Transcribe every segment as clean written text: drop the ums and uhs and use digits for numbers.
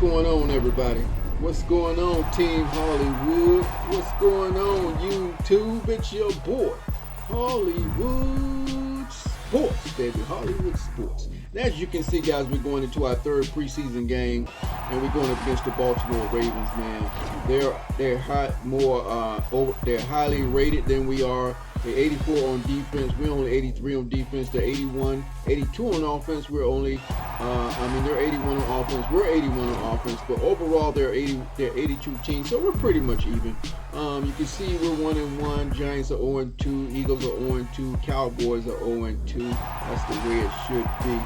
going on, everybody? What's going on, Team Hollywood? What's going on, YouTube? It's your boy, Hollywood Sports, baby. Hollywood Sports. And as you can see, guys, we're going into our third preseason game, and we're going up against the Baltimore Ravens. Man, they're highly rated than we are. They're 84 on defense. We're only 83 on defense. They're 81, 82 on offense. We're only, they're 81 on offense. We're 81 on offense. But overall, they're 82 teams. So we're pretty much even. You can see we're 1-1. Giants are 0-2. Eagles are 0-2. Cowboys are 0-2. That's the way it should be.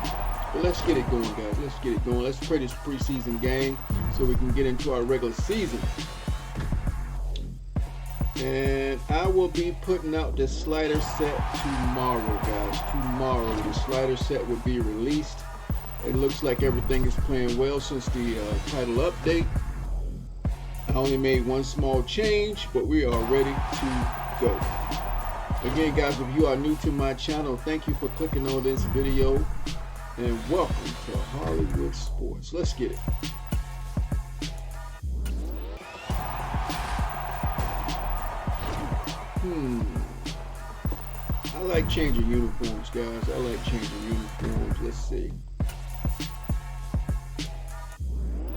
But let's get it going, guys. Let's get it going. Let's play this preseason game so we can get into our regular season. And I will be putting out the slider set tomorrow, guys. Tomorrow, the slider set will be released. It looks like everything is playing well since the title update. I only made one small change, but we are ready to go. Again, guys, if you are new to my channel, thank you for clicking on this video. And welcome to Hollywood Sports. Let's get it. I like changing uniforms, guys. I like changing uniforms. Let's see.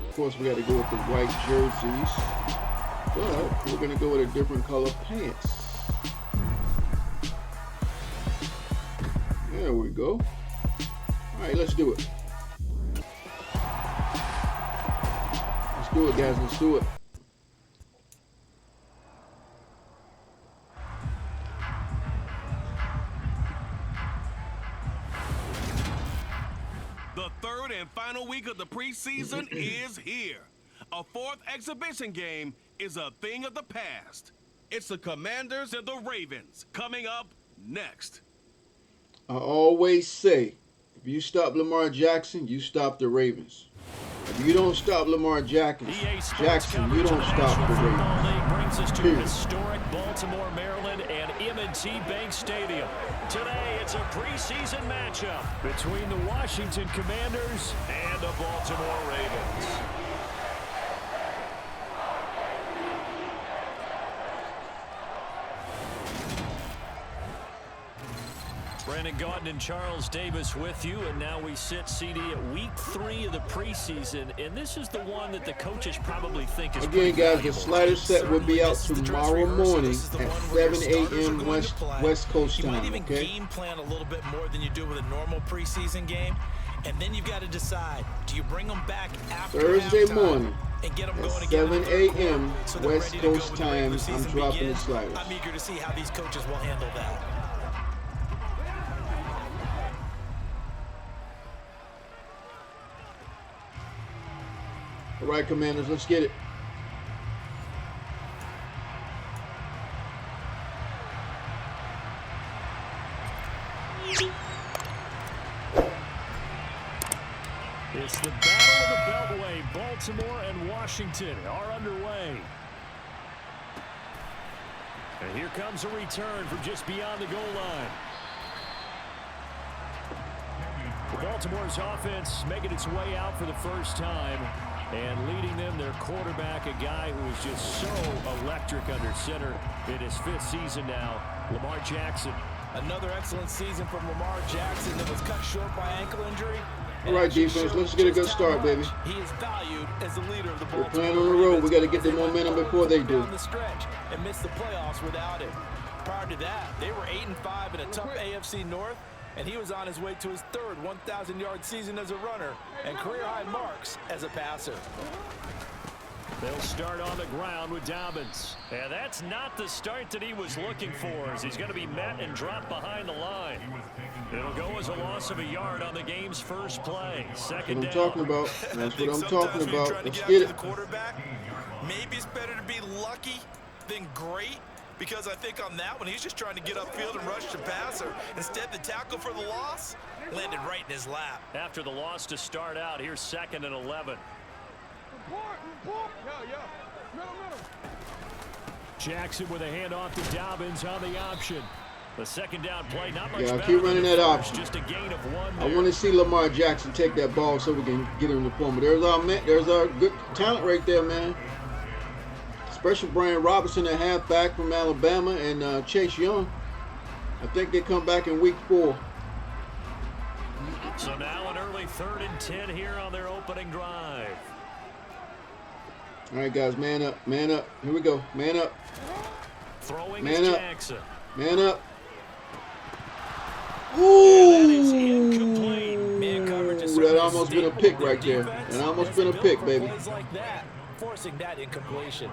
Of course, we got to go with the white jerseys, but we're going to go with a different color pants. There we go. All right, let's do it. Let's do it, guys. Let's do it. The third and final week of the preseason is here. A fourth exhibition game is a thing of the past. It's the Commanders and the Ravens coming up next. I always say, if you stop Lamar Jackson, you stop the Ravens. If you don't stop Lamar Jackson, you don't stop the Ravens. Brings us to historic Baltimore, Maryland, and M&T Bank Stadium. Today, it's a preseason matchup between the Washington Commanders and the Baltimore Ravens. Brandon Gaudin and Charles Davis with you, and now we sit CD at week 3 of the preseason, and this is the one that the coaches probably think is again, guys, the slider set will be out tomorrow morning at 7 a.m. West Coast time. You might even game plan a little bit more than you do with a normal preseason game, and then you've got to decide, do you bring them back after Thursday morning and get them at going 7 a.m. so West Coast time? I'm dropping the sliders. I'm eager to see how these coaches will handle that. All right, Commanders, let's get it. It's the Battle of the Beltway. Baltimore and Washington are underway. And here comes a return from just beyond the goal line. Baltimore's offense making its way out for the first time, and leading them, their quarterback, a guy who is just so electric under center in his 5th season now, Lamar Jackson. Another excellent season from Lamar Jackson that was cut short by ankle injury. All right, defense, let's get a good start, baby. He is valued as the leader of the We're Baltimore playing on the road. We got to get the momentum before they do. Down the stretch and missed the playoffs without him. Prior to that, they were 8-5 in a tough AFC North, and he was on his way to his 3rd 1,000-yard season as a runner and career-high marks as a passer. They'll start on the ground with Dobbins. And that's not the start that he was looking for, as he's going to be met and dropped behind the line. It'll go as a loss of a yard on the game's first play. Second down. That's what I'm talking about. That's what I'm talking about. Let's get get it. The quarterback, maybe it's better to be lucky than great, because I think on that one, he's just trying to get upfield and rush the passer. Instead, the tackle for the loss landed right in his lap. After the loss to start out, here's 2nd and 11. Jackson with a handoff to Dobbins on the option. The second down play, not much Yeah, better keep than running the that first, option. just a gain of 1 I there. want to see Lamar Jackson take that ball so we can get him the point. But there's our good talent right there, man. Especially Brian Robinson, a halfback from Alabama, and Chase Young. I think they come back in week 4. So now an early 3rd and 10 here on their opening drive. All right, guys, man up, man up. Here we go, man up, Throwing man is up, Jackson. man up. And that is Ooh, incomplete. Man coverage is that certainly almost been a staple pick of their right there. defense. That almost It's been a built pick, for baby. plays like that, forcing that incompletion.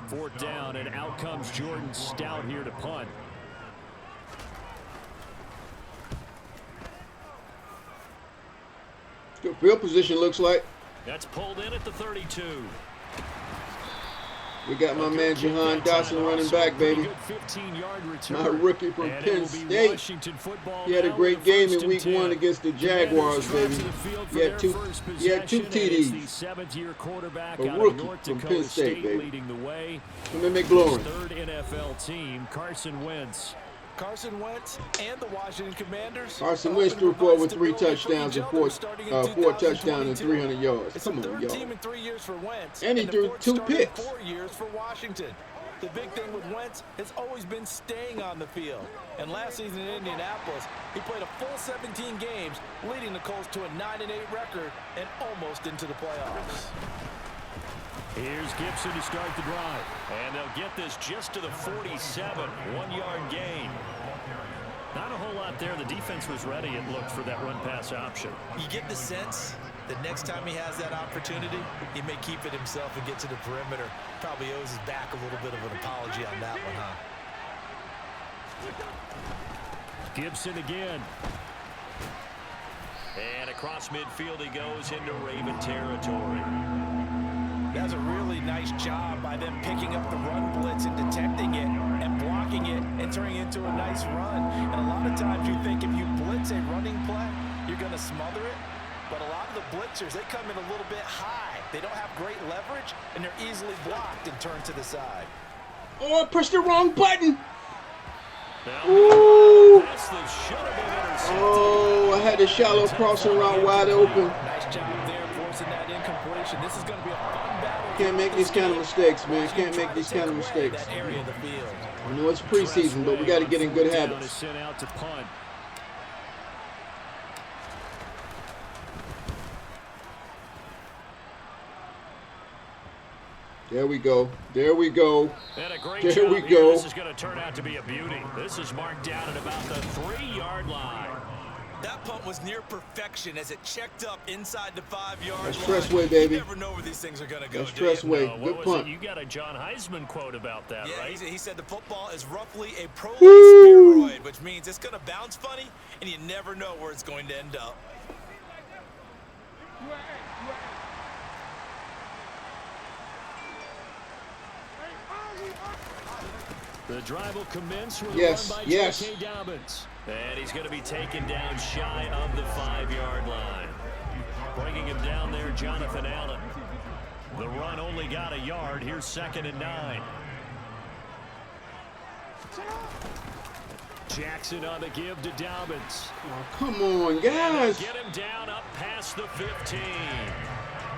4th down, and out comes Jordan Stout here to punt. Good field position looks like. That's pulled in at the 32. We got my man Jahan Dotson running back, baby. Good 15-yard return. My rookie from And it Penn will be State. Washington football He had a now great with a game 1st in and week 10. 1 against the Commanders Jaguars, drive baby. to the field for He had their two first he had 2 possession, and it's TDs. the 7th-year quarterback A out rookie of North from Dakota Penn State, baby. leading the way. From the McLaurin. 3rd NFL team, Carson Wentz. Carson Wentz and the Washington Commanders. Carson Wentz threw for over 3 touchdowns and 4 touchdowns and 300 yards. It's Come the on, 3rd y'all. team in 3 years for Wentz. And he the threw 4th 2 start in picks. 4 years for Washington. The big thing with Wentz has always been staying on the field. And last season in Indianapolis, he played a full 17 games, leading the Colts to a 9-8 record and almost into the playoffs. Here's Gibson to start the drive. And they'll get this just to the 47, 1-yard gain. Not a whole lot there. The defense was ready, it looked, for that run-pass option. You get the sense that next time he has that opportunity, he may keep it himself and get to the perimeter. Probably owes his back a little bit of an apology on that one, huh? Gibson again. And across midfield he goes into Raven territory. That's a really nice job by them picking up the run blitz and detecting it and blocking it and turning it into a nice run. And a lot of times you think if you blitz a running play, you're going to smother it. But a lot of the blitzers, they come in a little bit high. They don't have great leverage, and they're easily blocked and turned to the side. Oh, I pushed the wrong button. Now, Ooh. pass that should have been intercepted. Oh, I had the shallow crossing route wide open. Nice job there forcing that incompletion. This is going to be a fun battle. Can't make these kind of mistakes, man. Can't make these kind of mistakes. That area of the field. I know it's preseason, but we got to get in good Down is habits. sent out to punt. There we go. There we go. And a great There job we here. go. This is going to turn out to be a beauty. This is marked down at about the 3-yard line. That punt was near perfection as it checked up inside the 5-yard line. That's Tressway, baby. You never know where these things are going to go. That's do you? Tressway. What Good was punt. it? You got a John Heisman quote about that, Yeah, right? he said the football is roughly a pro-laced Woo! spheroid, which means it's going to bounce funny, and you never know where it's going to end up. The drive will commence with Yes, a run by yes. J.K. Dobbins. And he's going to be taken down shy of the 5-yard line. Bringing him down there, Jonathan Allen. The run only got a yard. Here's 2nd and 9. Jackson on the give to Dobbins. Oh, come on, guys. Get him down up past the 15.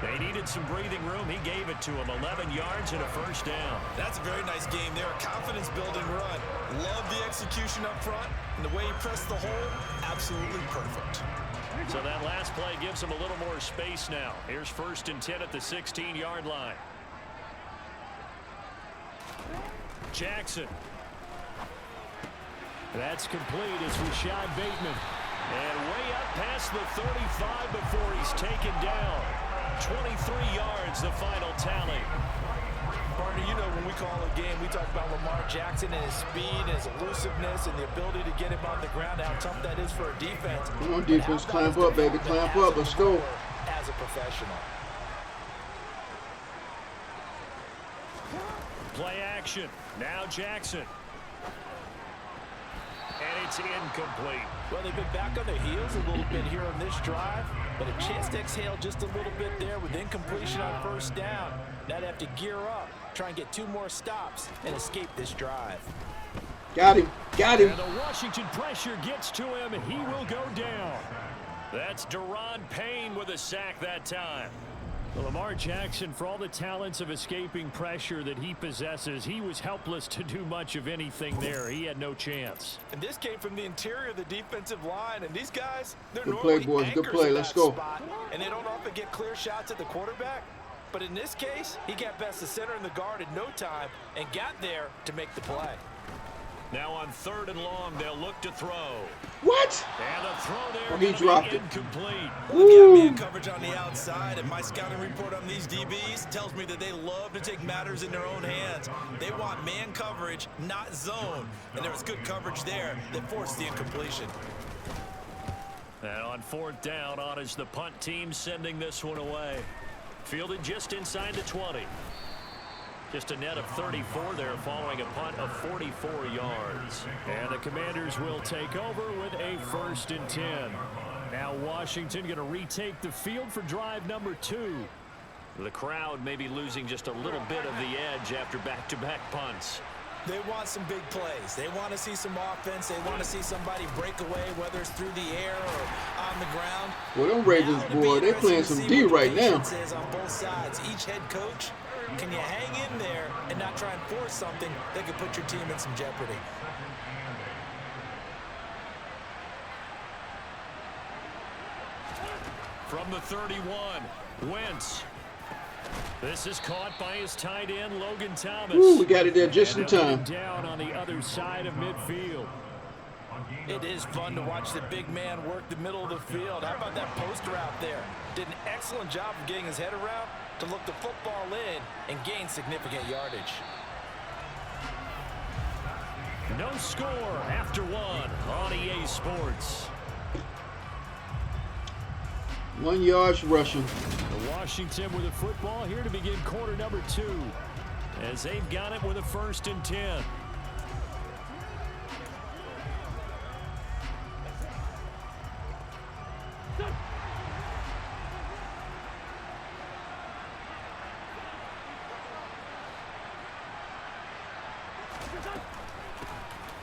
They needed some breathing room. He gave it to him. 11 yards and a 1st down. That's a very nice game there. A confidence-building run. Love the execution up front, and the way he pressed the hole, absolutely perfect. So that last play gives him a little more space now. Here's 1st and 10 at the 16-yard line. Jackson. That's complete. It's Rashad Bateman. And way up past the 35 before he's taken down. 23 yards, the final tally. Partner, you know when we call a game, we talk about Lamar Jackson and his speed and his elusiveness and the ability to get him on the ground, how tough that is for a defense. Come on, defense. Clamp up, baby. Clamp up. Let's go. As a professional. Play action. Now Jackson. And it's incomplete. Well, they've been back on their heels a little bit here on this drive, but a chance to exhale just a little bit there with incompletion on 1st down. Now they have to gear up try and get 2 more stops and escape this drive. Got him. Got him. And the Washington pressure gets to him, and he will go down. That's Deron Payne with a sack that time. Well, Lamar Jackson, for all the talents of escaping pressure that he possesses, he was helpless to do much of anything there. He had no chance. And this came from the interior of the defensive line, and these guys, they're Good play, normally boys. Good anchors play. at Let's that go. spot, and they don't often get clear shots at the quarterback. But in this case, he got past the center and the guard in no time and got there to make the play. Now on 3rd and long, they'll look to throw. What? And a throw there. Oh, he dropped it. Incomplete. Well, got man coverage on the outside, and my scouting report on these DBs tells me that they love to take matters in their own hands. They want man coverage, not zone. And there was good coverage there that forced the incompletion. And on 4th down, on is the punt team sending this one away. Fielded just inside the 20. Just a net of 34 there following a punt of 44 yards. And the Commanders will take over with a 1st and 10. Now Washington going to retake the field for drive number 2. The crowd may be losing just a little bit of the edge after back-to-back punts. They want some big plays. They want to see some offense. They want to see somebody break away, whether it's through the air or on the ground. Well, them Ravens, boy, they playing some D right now. On both sides, each head coach, can you hang in there and not try and force something that could put your team in some jeopardy? From the 31, Wentz. This is caught by his tight end, Logan Thomas. Ooh, we got it there just in And time. down on the other side of midfield. It is fun to watch the big man work the middle of the field. How about that poster out there? Did an excellent job of getting his head around to look the football in and gain significant yardage. No score after 1 on EA Sports. 1 yard rushing. Washington with the football here to begin quarter number 2. As they've got it with a 1st and 10.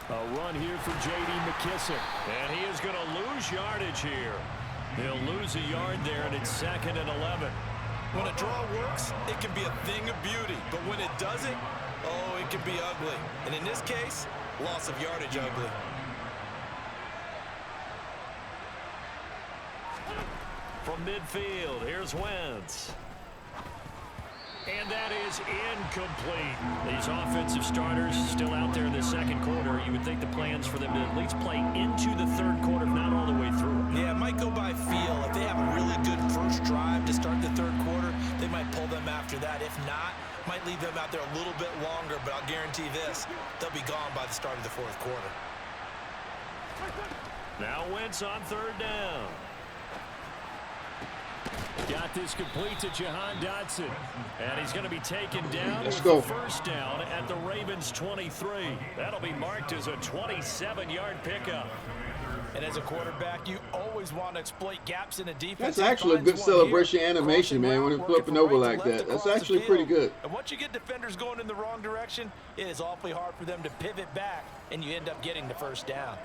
A run here for J.D. McKissick. And he is going to lose yardage here. He'll lose a yard there, and it's 2nd and 11. When a draw works, it can be a thing of beauty. But when it doesn't, oh, it can be ugly. And in this case, loss of yardage ugly. From midfield, here's Wentz. And that is incomplete. These offensive starters still out there in the 2nd quarter. You would think the plans for them to at least play into the 3rd quarter, if not all the way through. Yeah, it might go by feel. If they have a really good first drive to start the 3rd quarter, they might pull them after that. If not, might leave them out there a little bit longer, but I'll guarantee this, they'll be gone by the start of the 4th quarter. Now Wentz on 3rd down. Got this complete to Jahan Dotson. And he's going to be taken down. Let's go. 1st down at the Ravens 23. That'll be marked as a 27-yard pickup. And as a quarterback, you always want to exploit gaps in a defense. That's actually a good celebration animation, man, when it's flipping over like that. That's actually pretty good. And once you get defenders going in the wrong direction, it is awfully hard for them to pivot back, and you end up getting the 1st down.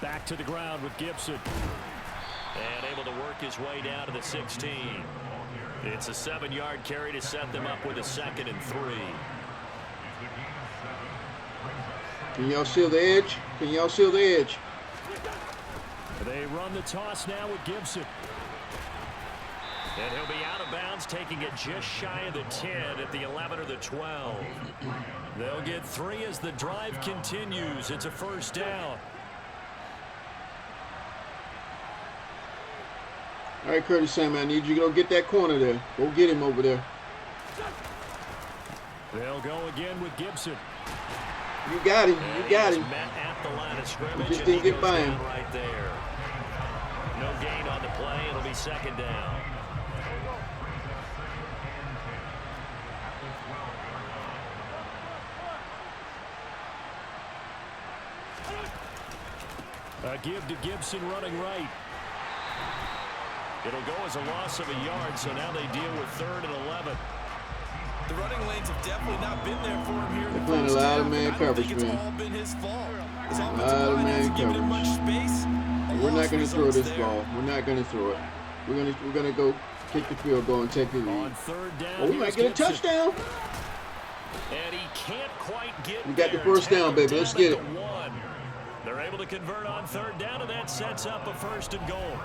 Back to the ground with Gibson. And able to work his way down to the 16. It's a 7-yard carry to set them up with a 2nd and 3. Can y'all seal the edge? Can y'all seal the edge? They run the toss now with Gibson. And he'll be out of bounds, taking it just shy of the 10 at the 11 or the 12. They'll get 3 as the drive continues. It's a 1st down. All right, Curtis Samuel, I need you to go get that corner there. Go get him over there. They'll go again with Gibson. You got him. You got him. Met at the line of scrimmage. Just didn't get by him. Right there. No gain on the play. It'll be 2nd down. A give to Gibson running right. It'll go as a loss of a yard, so now they deal with 3rd and 11. The running lanes have definitely not been there for him here in the They're playing a lot of man coverage, man. all been his fault. His A offensive lot of line man hasn't given him much coverage. space. We're not going to throw this ball. We're not going to throw it. We're gonna go kick the field goal and take the lead. On 3rd down, Oh, we might get a touchdown. And he can't quite get We got the there. first down, baby. Let's get it. At the 1. They're able to convert on 3rd down, and that sets up a 1st and goal.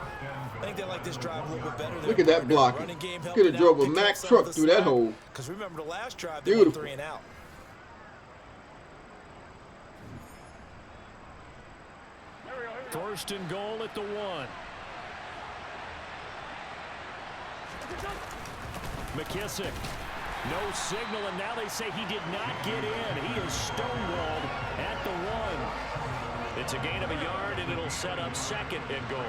I think they like this drive a little bit better. Look at that blocking. Could have drove a Mack truck through that hole. Because remember the last drive, they went 3 and out. First and goal at the 1. McKissick. No signal, and now they say he did not get in. He is stonewalled at the 1. It's a gain of a yard, and it'll set up 2nd and goal.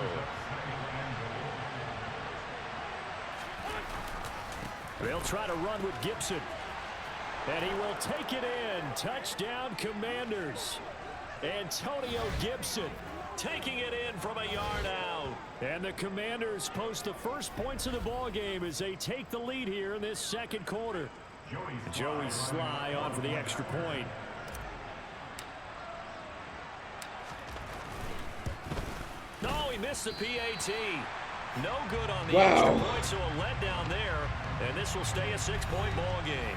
They'll try to run with Gibson. And he will take it in. Touchdown, Commanders. Antonio Gibson taking it in from a yard out. And the Commanders post the first points of the ball game as they take the lead here in this 2nd quarter. Joey Sly on for the extra point. No, he missed the PAT. No good on the extra point, so a letdown there. And this will stay a 6-point ball game.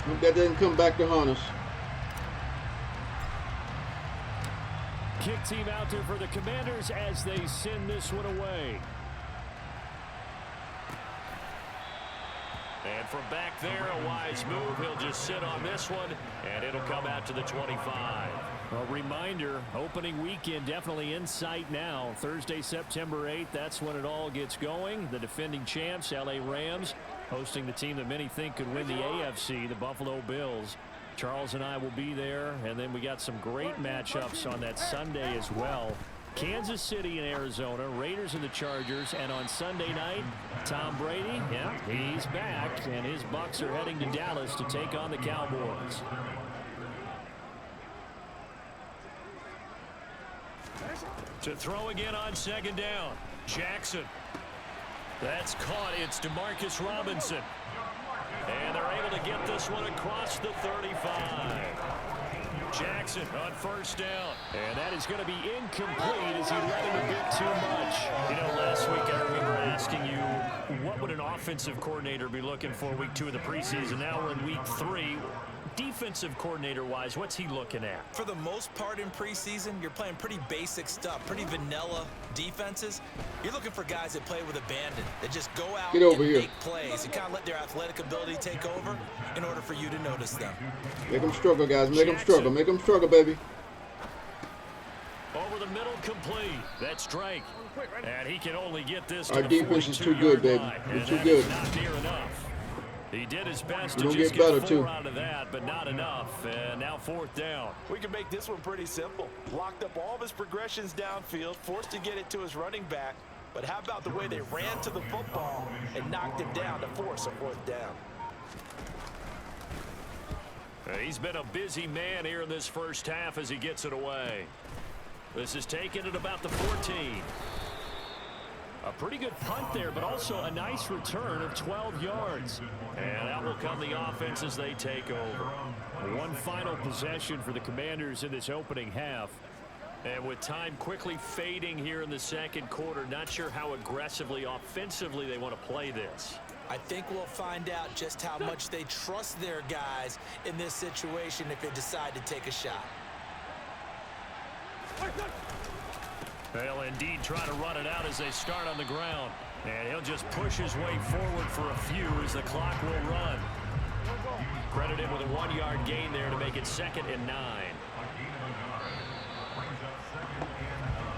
Hope that doesn't come back to haunt us. Kick team out there for the Commanders as they send this one away. And from back there, a wise move. He'll just sit on this one, and it'll come out to the 25. A reminder, opening weekend definitely in sight now. Thursday, September 8th, that's when it all gets going. The defending champs, LA Rams, hosting the team that many think could win the AFC, the Buffalo Bills. Charles and I will be there, and then we got some great matchups on that Sunday as well. Kansas City and Arizona, Raiders and the Chargers, and on Sunday night, Tom Brady, yeah, he's back, and his Bucs are heading to Dallas to take on the Cowboys. To throw again on 2nd down, Jackson. That's caught. It's DeMarcus Robinson. And they're able to get this one across the 35. Jackson on 1st down. And that is going to be incomplete as he let him a bit too much. You know, last week I remember asking you, what would an offensive coordinator be looking for week 2 of the preseason? Now we're in week 3. Defensive coordinator-wise, what's he looking at? For the most part in preseason, you're playing pretty basic stuff, pretty vanilla defenses. You're looking for guys that play with abandon, that just go out and make plays and kind of let their athletic ability take over in order for you to notice them. Make them struggle, guys. Make them struggle. Make them struggle, baby. Over the middle, complete. That's Drake. And he can only get this to Our the defense is too 42-yard good, baby. line. We're And too that good. is not near enough. He did his best to We'll just get better, get 4 too. out of that, but not enough. And now 4th down. We can make this one pretty simple. Locked up all of his progressions downfield, forced to get it to his running back. But how about the way they ran to the football and knocked him down to force a 4th down? He's been a busy man here in this first half as he gets it away. This is taken at about the 14. A pretty good punt there, but also a nice return of 12 yards. And out will come the offense as they take over. One final possession for the Commanders in this opening half. And with time quickly fading here in the 2nd quarter, not sure how aggressively, offensively they want to play this. I think we'll find out just how much they trust their guys in this situation if they decide to take a shot. They'll indeed try to run it out as they start on the ground. And he'll just push his way forward for a few as the clock will run. Credited with a 1-yard gain there to make it 2nd and 9.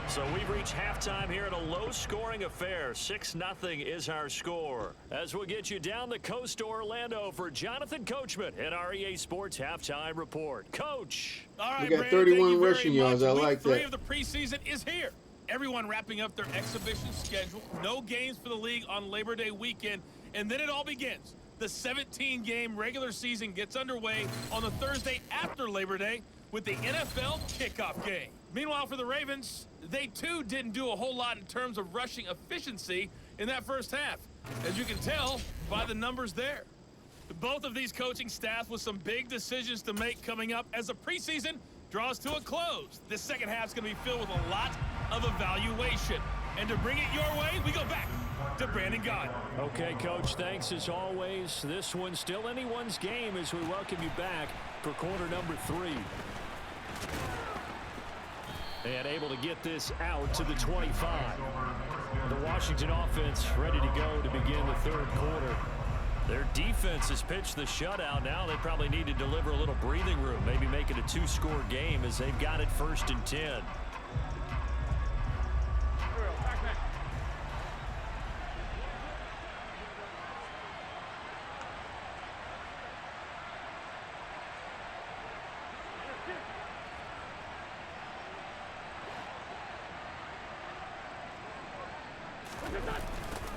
So we've reached halftime here in a low-scoring affair. 6-0 is our score. As we'll get you down the coast to Orlando for Jonathan Coachman at our EA Sports Halftime Report. Coach. All right, We got Brandon, 31 thank you rushing very yards. much. I like Week 3 that. of the preseason is here. Everyone wrapping up their exhibition schedule. No games for the league on Labor Day weekend. And then it all begins. The 17-game regular season gets underway on the Thursday after Labor Day with the NFL kickoff game. Meanwhile, for the Ravens, they too didn't do a whole lot in terms of rushing efficiency in that first half, as you can tell by the numbers there. Both of these coaching staffs with some big decisions to make coming up as the preseason draws to a close. This second half is going to be filled with a lot of evaluation. And to bring it your way, we go back to Brandon Gaudin. Okay, Coach, thanks as always. This one's still anyone's game as we welcome you back for quarter number 3. And able to get this out to the 25. The Washington offense ready to go to begin the third quarter. Their defense has pitched the shutout. Now they probably need to deliver a little breathing room, maybe make it a 2-score game as they've got it 1st and 10.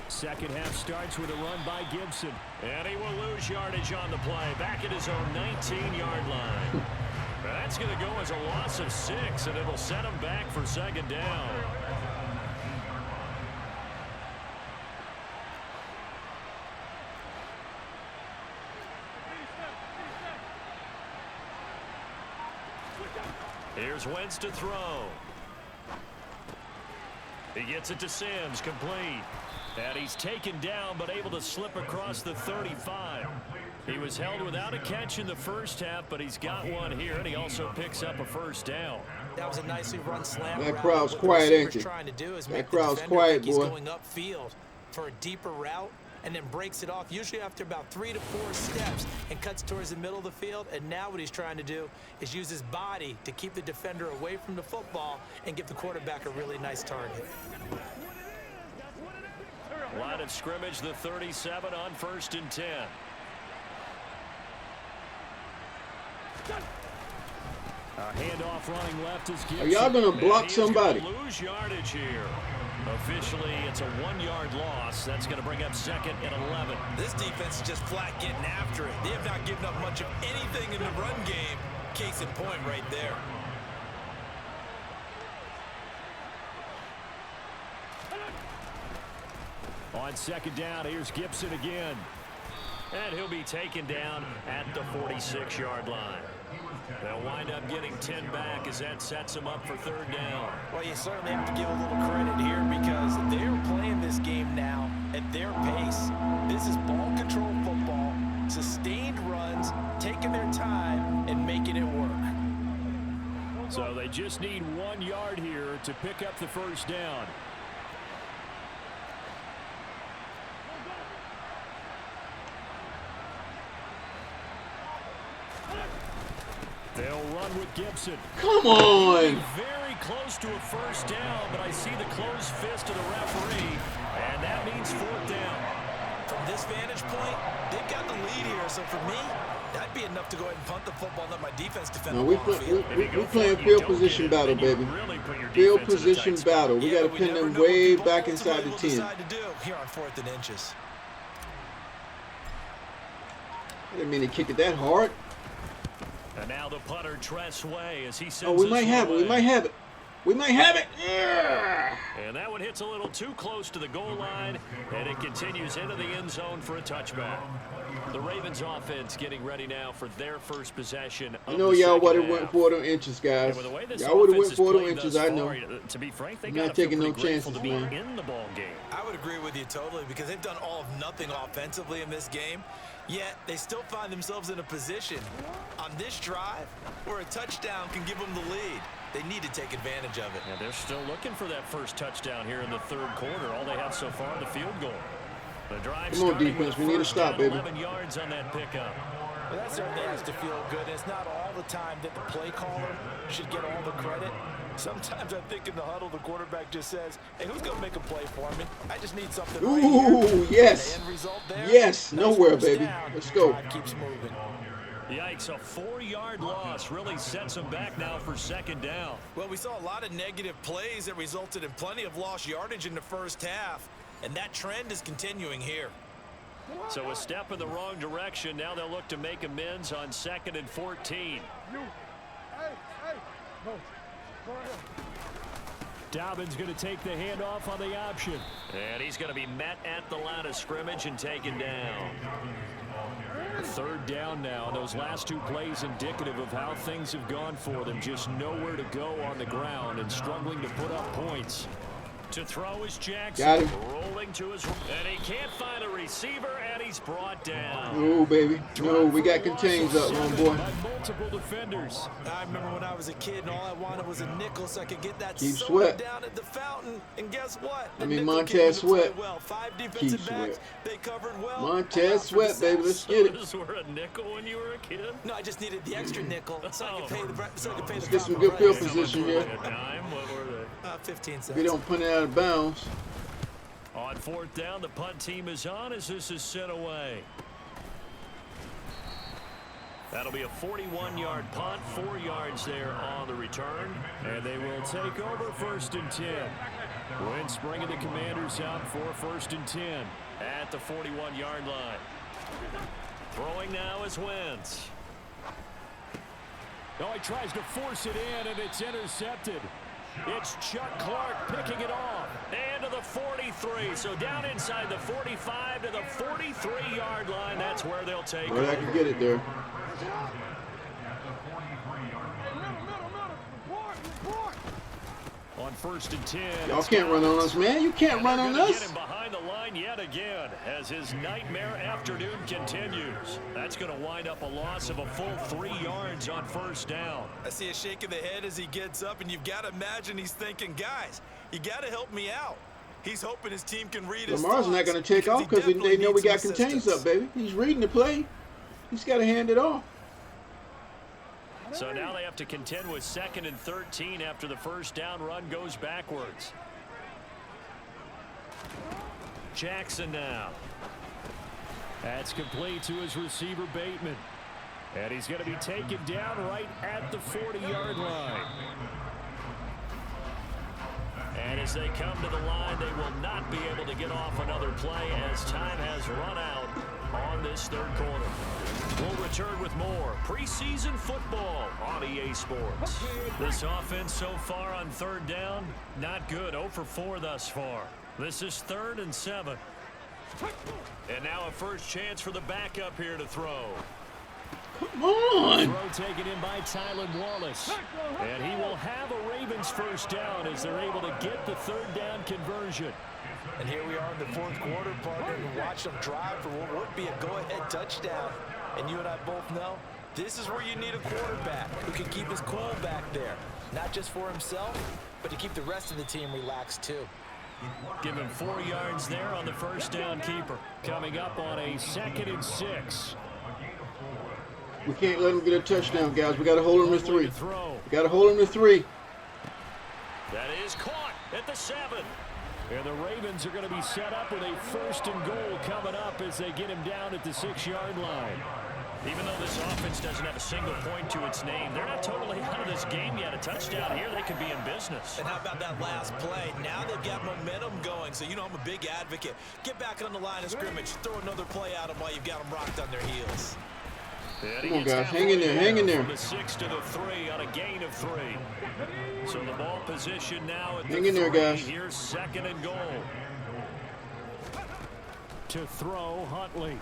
Second half starts with a run by Gibson. And he will lose yardage on the play. Back at his own 19-yard line. That's going to go as a loss of 6, and it'll set him back for 2nd down. Here's Wentz to throw. He gets it to Sims, complete. And he's taken down, but able to slip across the 35. He was held without a catch in the first half, but he's got one here, and he also picks up a 1st down. That was a nicely run slam. That crowd's quiet, ain't it? That crowd's quiet, boy. He's going upfield for a deeper route, and then breaks it off, usually after about 3 to 4 steps, and cuts towards the middle of the field. And now what he's trying to do is use his body to keep the defender away from the football and give the quarterback a really nice target. Line of scrimmage, the 37 on 1st and 10. Handoff running left is Gibson. Are y'all going to block somebody? Lose yardage here. Officially, it's a 1-yard loss. That's going to bring up 2nd and 11. This defense is just flat getting after it. They have not given up much of anything in the run game. Case in point right there. On 2nd down, here's Gibson again. And he'll be taken down at the 46-yard line. They'll wind up getting 10 back as that sets them up for 3rd down. Well, you certainly have to give a little credit here because they're playing this game now at their pace. This is ball control football, sustained runs, taking their time and making it work. So they just need 1 yard here to pick up the 1st down. They'll run with Gibson. Come on! Very close to a 1st down, but I see the closed fist of the referee, and that means 4th down. From this vantage point, they've got the lead here, so for me, that'd be enough to go ahead and punt the football and let my defense defend the field. We're playing field position battle, baby. Field position battle. We got to pin them way back inside the 10. Here on 4th and inches. I didn't mean to kick it that hard. And now the punter Tress Way as he sends Oh, we might have it. We might have it. We might have it. Yeah. And that one hits a little too close to the goal line, and it continues into the end zone for a touchback. The Ravens offense getting ready now for their first possession. I know y'all would have went 4 inches, guys. Y'all would have went 4 inches. I know. To be frank, they I'm not taking no chances, to be man. in the ball game. I would agree with you totally because they've done all of nothing offensively in this game, yet they still find themselves in a position on this drive where a touchdown can give them the lead. They need to take advantage of it. And they're still looking for that first touchdown here in the 3rd quarter. All they have so far, the field goal. The drive Come on, defense. We need to stop, baby. 11 yards on that pickup. Well, that certainly has to feel good. It's not all the time that the play caller should get all the credit. Sometimes I think in the huddle, the quarterback just says, hey, who's going to make a play for me? I just need something right here. Ooh, yes. The end result there, yes. nice Nowhere, first baby. down. Let's go. Drive keeps moving. Yikes, a 4-yard loss really sets them back now for 2nd down. Well, we saw a lot of negative plays that resulted in plenty of lost yardage in the first half, and that trend is continuing here. So a step in the wrong direction. Now they'll look to make amends on 2nd and 14. Dobbins going to take the handoff on the option. And he's going to be met at the line of scrimmage and taken down. Third down now. Those last two plays indicative of how things have gone for them. Just nowhere to go on the ground and struggling to put up points. To throw is Jackson. Got him. Rolling to his... And he can't find a receiver, and he's brought down. Oh, baby. No, we got contains up, homeboy. By multiple defenders. I remember when I was a kid and all I wanted was a nickel so I could get that Keep soda Sweat. down at the fountain. And guess what? I mean, Montez Sweat. Well. 5 Keep defensive backs. Sweat. They covered well. Montez Sweat, baby. Let's get it. Those were a nickel when you were a kid? No, I just needed the extra nickel so I could pay the Let's get some good field position here. A dime? What were they? 15 cents. We don't put it out of bounds. On fourth down, the punt team is on as this is sent away. That'll be a 41-yard punt, 4 yards there on the return. And they will take over 1st and 10. Wentz bringing the Commanders out for 1st and 10 at the 41-yard line. Throwing now is Wentz. Oh, he tries to force it in, and it's intercepted. It's Chuck Clark picking it off. And to the 43. So down inside the 45 to the 43-yard line. That's where they'll take Well, I can get it there. On 1st and 10. Y'all can't run on us, man. You can't run on Get us. him behind the line yet again as his nightmare afternoon continues. That's going to wind up a loss of a full 3 yards on 1st down. I see a shake of the head as he gets up, and you've got to imagine he's thinking, guys, you got to help me out. He's hoping his team can read his Lamar's not going to take off because they know we got contains up, baby. He's reading the play. He's got to hand it off. So now they have to contend with 2nd and 13 after the 1st down run goes backwards. Jackson now. That's complete to his receiver, Bateman. And he's going to be taken down right at the 40-yard line. And as they come to the line, they will not be able to get off another play as time has run out on this 3rd quarter. We'll return with more preseason football on EA Sports. This offense so far on 3rd down, not good. 0 for 4 thus far. This is 3rd and 7. And now a first chance for the backup here to throw. Come on. Throw taken in by Tylan Wallace. And he will have a Ravens 1st down as they're able to get the 3rd down conversion. And here we are in the 4th quarter, partner, and watch them drive for what would be a go-ahead touchdown. And you and I both know this is where you need a quarterback who can keep his cool back there. Not just for himself, but to keep the rest of the team relaxed too. Give him 4 yards there on the 1st down keeper. Coming up on a 2nd and 6. We can't let him get a touchdown, guys. We got to hold him to 3. We Throw. got to hold him to 3. That is caught at the 7. And the Ravens are going to be set up with a 1st and goal coming up as they get him down at the 6-yard line. Even though this offense doesn't have a single point to its name, they're not totally out of this game yet. A touchdown here, they could be in business. And how about that last play? Now they've got momentum going, so you know I'm a big advocate. Get back on the line of scrimmage. Throw another play at them while you've got them rocked on their heels. Come on, guys. Hang in there. Hang in there. From the 6 to the 3 on a gain of 3. So the ball position now at Hang the in there, 3. guys. Here's 2nd and goal. To throw, Huntley.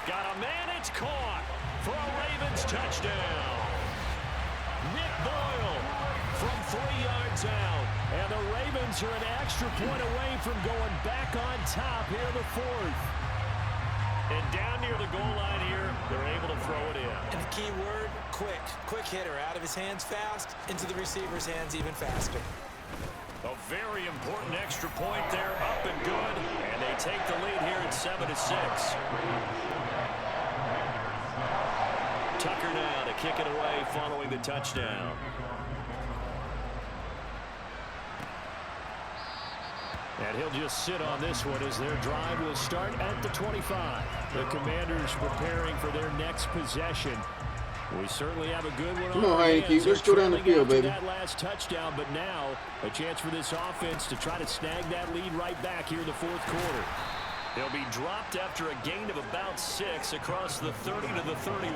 Got a man, it's caught for a Ravens touchdown. Nick Boyle from 3 yards out. And the Ravens are an extra point away from going back on top here in the 4th. And down near the goal line here, they're able to throw it in. And the key word, quick. Quick hitter. Out of his hands fast, into the receiver's hands even faster. A very important extra point there, up and good. And they take the lead here at 7-6. Tucker now to kick it away following the touchdown. And he'll just sit on this one as their drive will start at the 25. The Commanders preparing for their next possession. We certainly have a good one. Come on, Heineke. Let's go down the field, baby. That last touchdown, but now a chance for this offense to try to snag that lead right back here in the 4th quarter. They'll be dropped after a gain of about 6 across the 30 to the 31.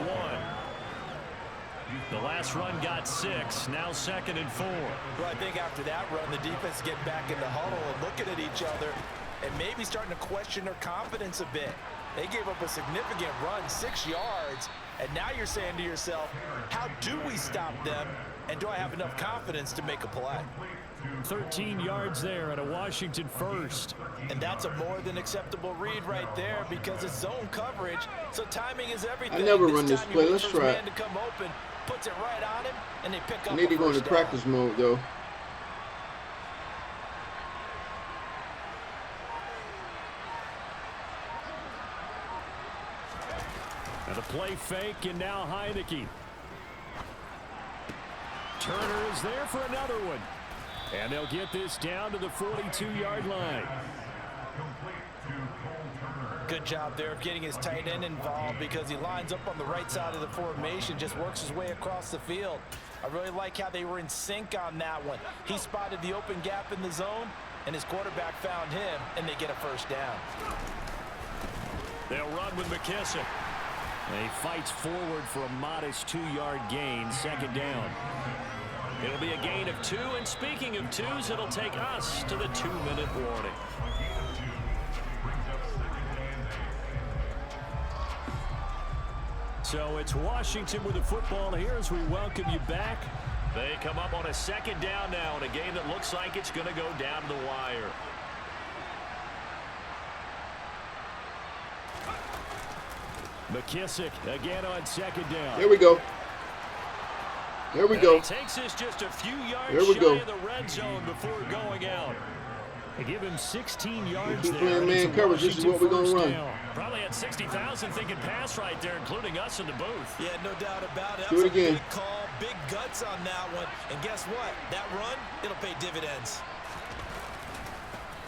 The last run got 6, now 2nd and 4. Well, I think after that run, the defense get back in the huddle and looking at each other and maybe starting to question their confidence a bit. They gave up a significant run, 6 yards, and now you're saying to yourself, how do we stop them, and do I have enough confidence to make a play? 13 yards there and a Washington first. And that's a more than acceptable read right there because it's zone coverage, so timing is everything. I never run this play. Let's try it. To come open, puts it right on him, and they pick up. I need to go into practice mode, though. And a play fake, and now Heineke. Turner is there for another one. And they'll get this down to the 42-yard line. Good job there of getting his tight end involved because he lines up on the right side of the formation, just works his way across the field. I really like how they were in sync on that one. He spotted the open gap in the zone, and his quarterback found him, and they get a first down. They'll run with McKissick. And he fights forward for a modest 2-yard gain, 2nd down. It'll be a gain of 2, and speaking of 2s, it'll take us to the 2-minute warning. So it's Washington with the football here as we welcome you back. They come up on a 2nd down now in a game that looks like it's going to go down to the wire. McKissick again on 2nd down. There we go. There we go. He takes this just a few yards There we shy go. of the red zone before going out. They give him 16 yards Keep there. playing man coverage. This is what we're going to run. Probably had 60,000 thinking pass right there, including us in the booth. Yeah, no doubt about it. Do it again. Big call, big guts on that one. And guess what? That run, it'll pay dividends.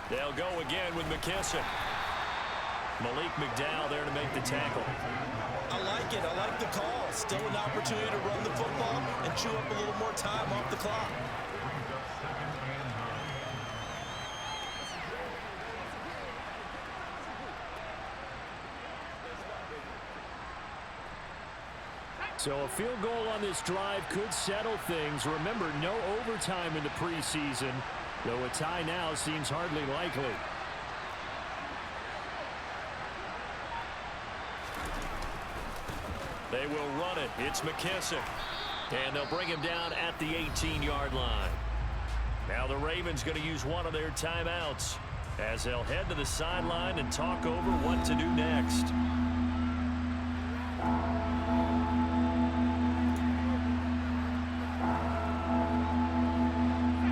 They'll go again with McKissick. Malik McDowell there to make the tackle. I like it. I like the call. Still an opportunity to run the football and chew up a little more time off the clock. So a field goal on this drive could settle things. Remember, no overtime in the preseason, though a tie now seems hardly likely. They will run it. It's McKissick. And they'll bring him down at the 18-yard line. Now the Ravens going to use one of their timeouts as they'll head to the sideline and talk over what to do next.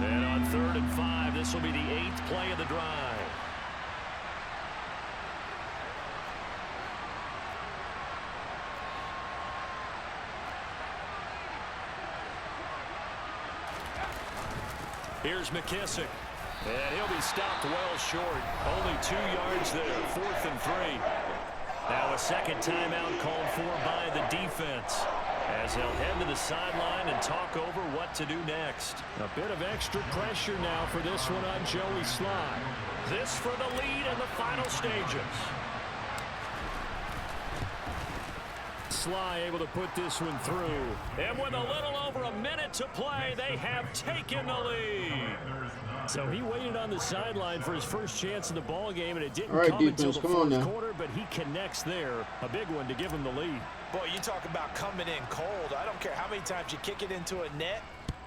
And on 3rd and 5, this will be the 8th play of the drive. Here's McKissick. And he'll be stopped well short. Only 2 yards there. 4th and 3. Now a second timeout called for by the defense as they'll head to the sideline and talk over what to do next. A bit of extra pressure now for this one on Joey Sly. This for the lead in the final stages. Sly able to put this one through. And with a little over a minute to play, they have taken the lead. So he waited on the sideline for his first chance in the ball game, and it didn't come until the fourth quarter, but he connects there. A big one to give him the lead. Boy, you talk about coming in cold. I don't care how many times you kick it into a net.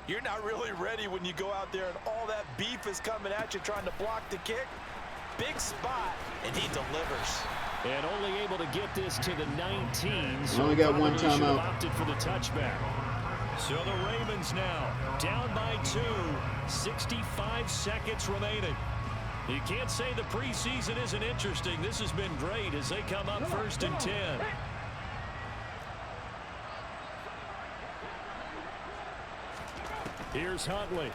You're not really ready when you go out there and all that beef is coming at you trying to block the kick. Big spot, and he delivers. And only able to get this to the 19. So only got one timeout. Opted for the touchback. So the Ravens now down by 2. 65 seconds remaining. You can't say the preseason isn't interesting. This has been great as they come up 1st and 10. Here's Huntley.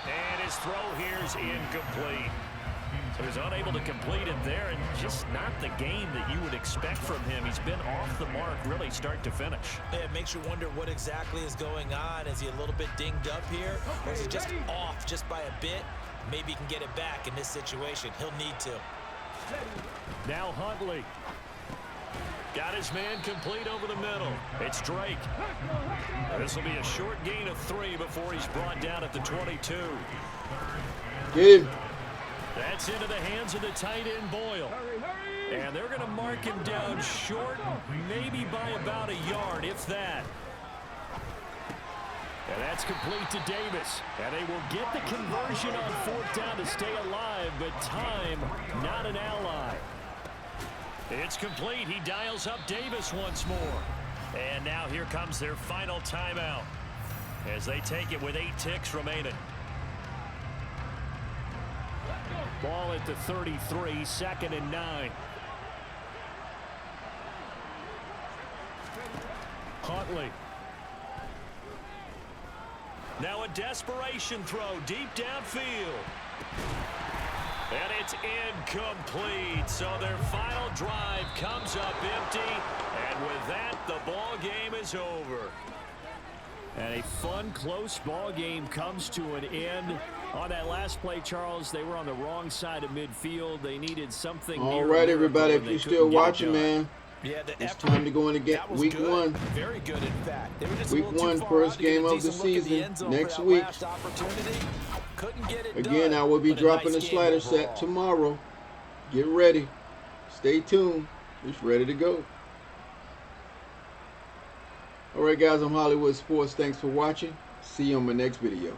And his throw here is incomplete. So he's unable to complete it there, and just not the game that you would expect from him. He's been off the mark really start to finish. Yeah, it makes you wonder what exactly is going on. Is he a little bit dinged up here, or is he just off just by a bit? Maybe he can get it back in this situation. He'll need to. Now Huntley. Got his man complete over the middle. It's Drake. This will be a short gain of 3 before he's brought down at the 22. Get him. That's into the hands of the tight end, Boyle. And they're going to mark him down short, maybe by about a yard, if that. And that's complete to Davis. And they will get the conversion on 4th down to stay alive, but time, not an ally. It's complete. He dials up Davis once more. And now here comes their final timeout as they take it with 8 ticks remaining. Ball at the 33, 2nd and 9. Huntley. Now a desperation throw deep downfield. And it's incomplete. So their final drive comes up empty. And with that, the ball game is over. And a fun, close ball game comes to an end. On that last play, Charles, they were on the wrong side of midfield. They needed something. All right, everybody, if you're still watching, man, yeah, it's time to go in again. Week 1. Very good, in fact. They were just Week 1, first game of the season. Next week. Couldn't get it Again, done, I will be but a dropping nice the game slider overall. set tomorrow. Get ready. Stay tuned. It's ready to go. All right, guys, I'm Hollywood Sports. Thanks for watching. See you on my next video.